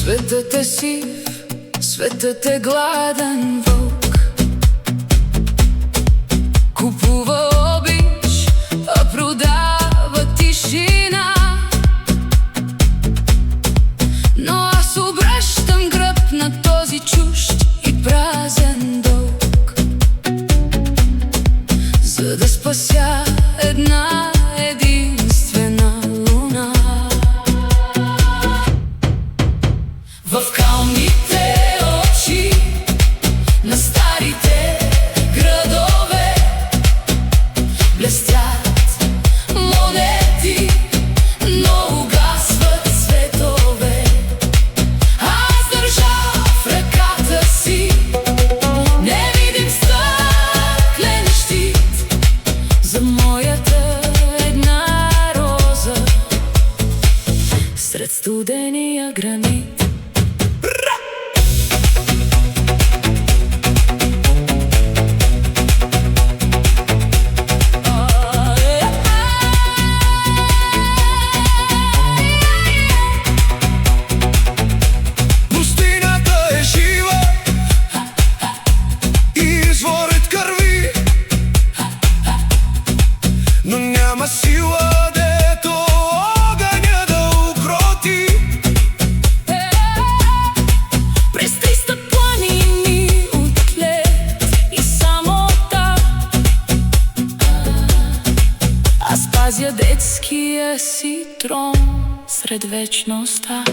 Светът е сив, светът е гладен вълк. Купува обич, а продава тишина. Но аз обръщам гръб на този чужд и празен дълг, за да спася една единствена луна. В калните очи на старите градове блестят монети, но угасват светове. Аз държа в ръката си невидим стъклен щит за моята една роза сред студения гранит. Но няма сила, дето огъня да укроти. През 300 планини от лед и самота аз пазя детския си трон сред вечността.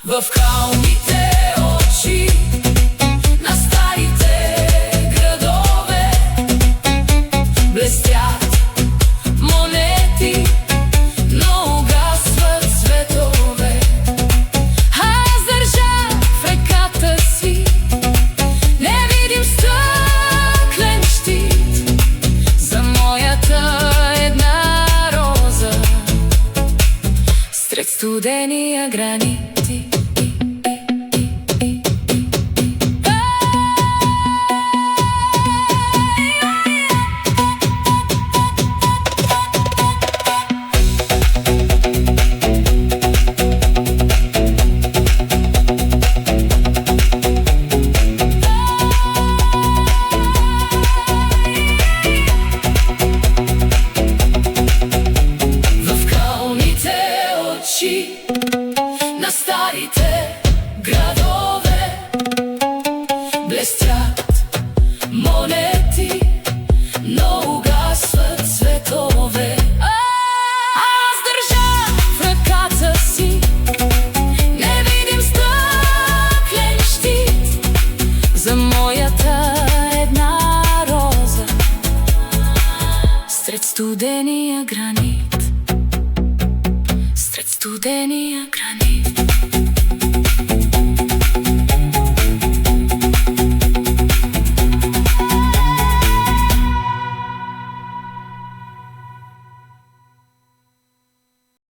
В калните очи на старите градове блестят монети, но угасват светове. Аз държа в ръката си невидим стъклен щит за моята една роза сред студения гранити. На старите градове блестят монети, но угасват светове. Аз държа в ръката си невидим стъклен щит за моята една роза сред студения гранит. Сред студения гранит.